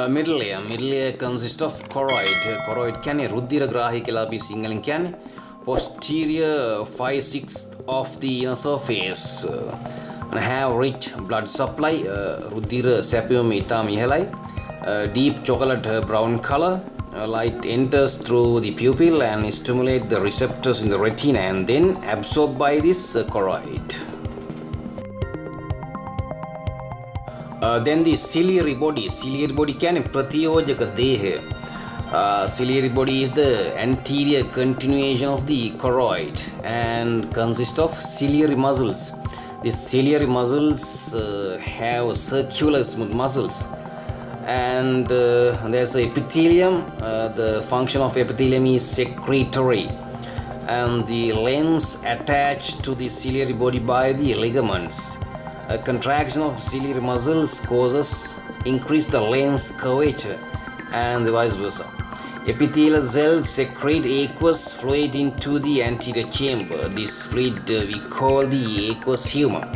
Middle layer consists of choroid. Choroid කියන්නේ රුධිරග්‍රාහී කියලා අපි සිංහලෙන් කියන්නේ. Posterior 5/6 of the inner surface and have rich blood supply. රුධිර සැපයුම ඉතාම ඉහළයි. Deep chocolate brown color. Light enters through the pupil and stimulate the receptors in the retina and then absorbed by this choroid. Then the ciliary body. Ciliary body කියන්නේ ප්‍රතියෝජක දේහය. Ciliary body is the anterior continuation of the choroid and consists of ciliary muscles. These ciliary muscles have circular smooth muscles. And there's epithelium. The function of epithelium is secretory, and the lens attached to the ciliary body by the ligaments. A contraction of ciliary muscles causes increase the lens curvature and vice versa. Epithelial cells secrete aqueous fluid into the anterior chamber. This fluid we call the aqueous humor.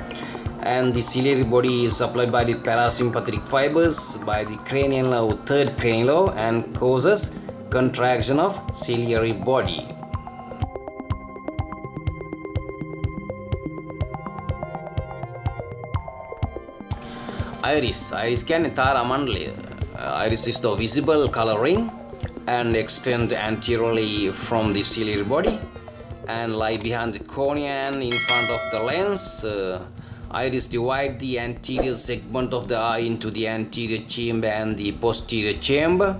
And the ciliary body is supplied by the parasympathetic fibers by the cranial nerve, third cranial nerve, and causes contraction of ciliary body. Iris කියන්නේ තාරා මණ්ඩලය. Iris is the visible color ring and extend anteriorly from the ciliary body and lie behind the cornea and in front of the lens. Iris divide the anterior segment of the eye into the anterior chamber and the posterior chamber.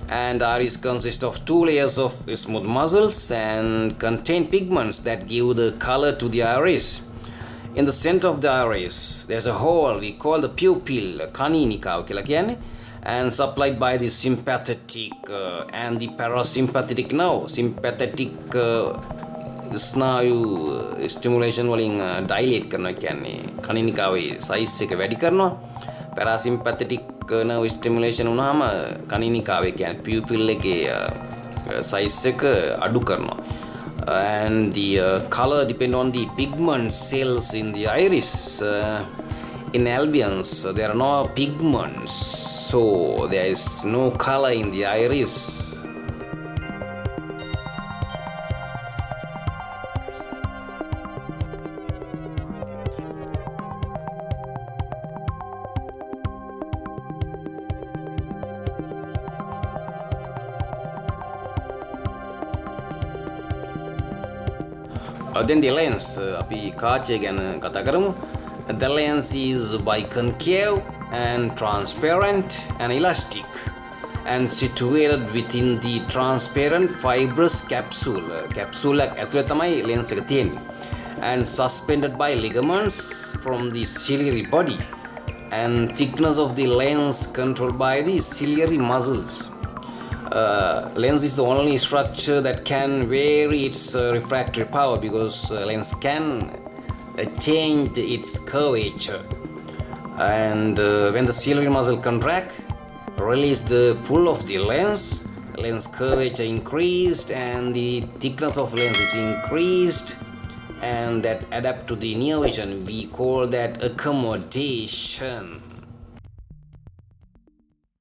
And iris consists of two layers of smooth muscles and contain pigments that give the color to the iris. In the center of the iris, there's a hole we call the pupil, sanjeewa කියලා කියන්නේ, and supplied by the sympathetic and the parasympathetic nerve. Sympathetic ස්නායු ස්ටිමුලේෂන් වලින් ඩයිලේට් කරනවා කියන්නේ කනිනිකාවේ size එක වැඩි කරනවා. පැරාසිම්පැතටික් nerve ස්ටිමුලේෂන් වුණාම කනිනිකාවේ කියන්නේ පියුපිල් එකේ සයිස් එක අඩු කරනවා. And the color depend on the pigment cells in the iris. In albions there are no pigments, so there is no color in the iris. Then the lens, අපි කාචය ගැන කතා කරමු. The lens is biconcave and transparent and elastic and situated within the transparent fibrous capsule. Capsule එක ඇතුලේ තමයි lens එක තියෙන්නේ. And suspended by ligaments from the ciliary body. And thickness of the lens controlled by the ciliary muscles. Lens is the only structure that can vary its refractory power because lens can change its curvature. And when the ciliary muscle contract, release the pull of the lens curvature increased and the thickness of lens is increased, and that adapt to the near vision. We call that accommodation.